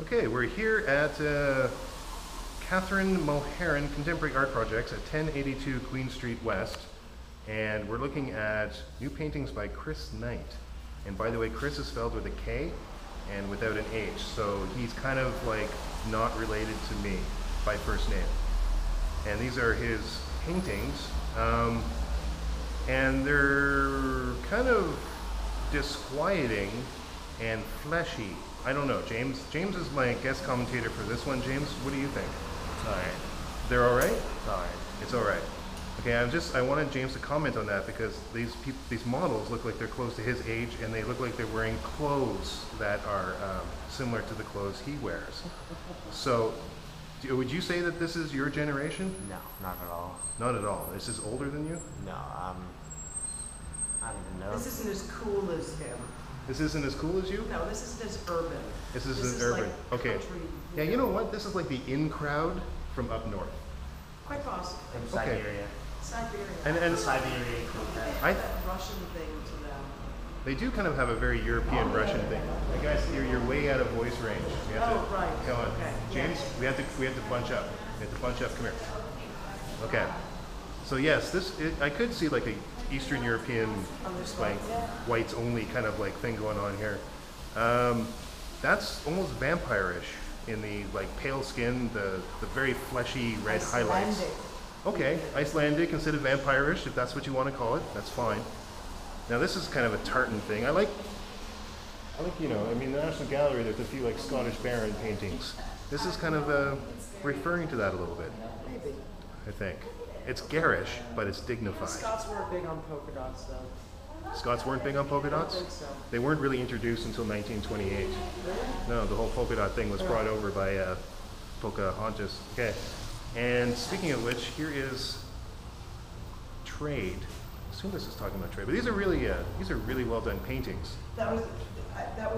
Okay, we're here at Katherine Mulherin Contemporary Art Projects at 1082 Queen Street West, and we're looking at new paintings by Kris Knight. And by the way, Kris is spelled with a K and without an H, so he's kind of like not related to me by first name. And these are his paintings, and they're kind of disquieting and fleshy. I don't know, James is my guest commentator for this one. James, what do you think? It's alright. They're all right? It's alright. It's all right. Okay, I wanted James to comment on that because these models look like they're close to his age, and they look like they're wearing clothes that are similar to the clothes he wears. So, would you say that this is your generation? No, not at all. Not at all. This is older than you? No, I don't even know. This isn't as cool as him. This isn't as cool as you? No, this isn't as urban. This isn't urban. Like okay. Country, yeah, you know what? This is like the in crowd from up north. Quite possible. From Okay. Siberia. Siberia. And Siberia. That Russian thing to them. they do kind of have a very European Russian thing. Hey guys, you're way out of voice range. We have Oh, to, right. Come on. Okay. James, we have to bunch up. We have to bunch up. Come here. Okay. So yes, I could see like a Eastern European, like whites only kind of like thing going on here. That's almost vampire-ish in the like pale skin, the very fleshy red highlights. Okay, Icelandic instead of vampire-ish, if that's what you want to call it, that's fine. Now this is kind of a tartan thing. I like, I mean, the National Gallery, there's a few like Scottish Baron paintings. This is kind of referring to that a little bit, Maybe. I think. It's garish, but it's The dignified. Scots weren't big on polka dots, though. Scots weren't big on polka I don't dots? think so. They weren't really introduced until 1928. Really? No, the whole polka dot thing was brought over by Pocahontas. Okay, and speaking of which, here is Trade. I assume this is talking about trade, but these are really well done paintings. That was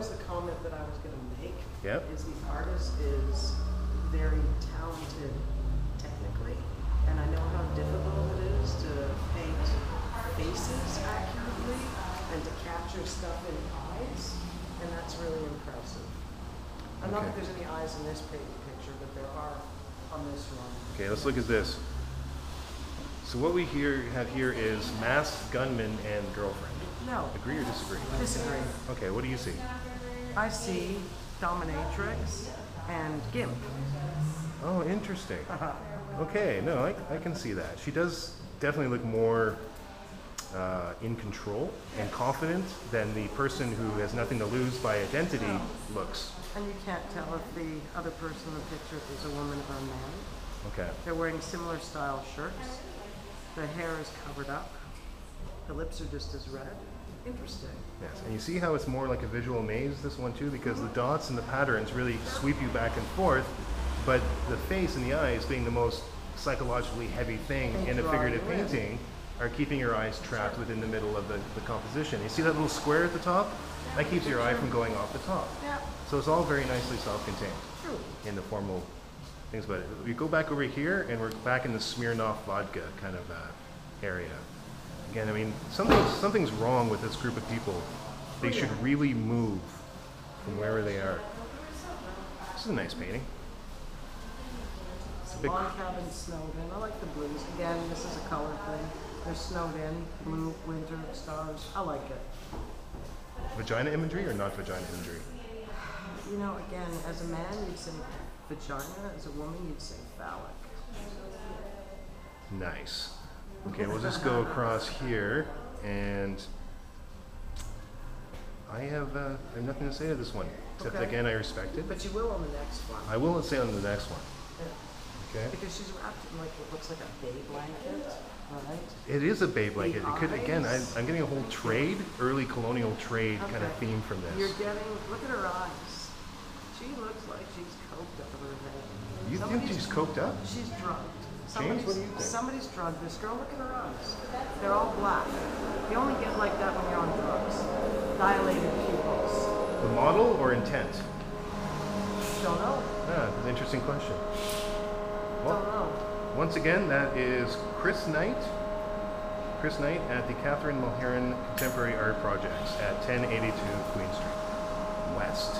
the comment that I was going to make. Yep. Is the artist is very talented technically, and I know how difficult it is to paint faces accurately and to capture stuff in eyes, and that's really impressive. I don't know if there's any eyes in this picture, but there are on this one. Okay, let's look at this. So what we have here is masked gunman and girlfriend. No. Agree or disagree? Disagree. Okay, what do you see? I see dominatrix and gimp. Oh, interesting. Okay, no, I can see that. She does definitely look more in control and confident than the person who has nothing to lose by identity looks. And you can't tell if the other person in the picture is a woman or a man. Okay. They're wearing similar style shirts. The hair is covered up. The lips are just as red. Interesting. Yes, and you see how it's more like a visual maze, this one too, because the dots and the patterns really sweep you back and forth, but the face and the eyes being the most psychologically heavy thing in a figurative painting are keeping your eyes trapped within the middle of the composition. You see that little square at the top? That keeps your eye from going off the top. Yeah. So it's all very nicely self-contained True. in the formal things about it. We go back over here and we're back in the Smirnoff vodka kind of area. Again, I mean, something's wrong with this group of people. They should really move from wherever they are. This is a nice painting. It's a big, Log cabin snowed in. I like the blues. Again, this is a color thing. They're snowed in, blue, winter, stars. I like it. vagina imagery or not vagina imagery? You know, again, as a man, you'd say vagina. As a woman, you'd say phallic. Nice. Okay, we'll just go across here, and I have nothing to say to this one, except Okay. again, I respect it. But you will on the next one. I will say on the next one. Yeah. Okay. Because she's wrapped in like what looks like a bay blanket, right? It is a bay blanket. It could, again, eyes. I'm getting a whole trade, early colonial trade kind of Okay. theme from You're this. getting, look at her eyes. She looks like she's coked up of her head. You think she's coked up? She's drugged. James, what do you think? Somebody's drugged this girl. Look at her eyes. They're all black. You only get like that when you're on drugs. Dilated pupils. The model or intent? Don't know. Ah, that's an interesting question. Don't know. Once again, that is Kris Knight. Kris Knight at the Katherine Mulherin Contemporary Art Projects at 1082 Queen Street West.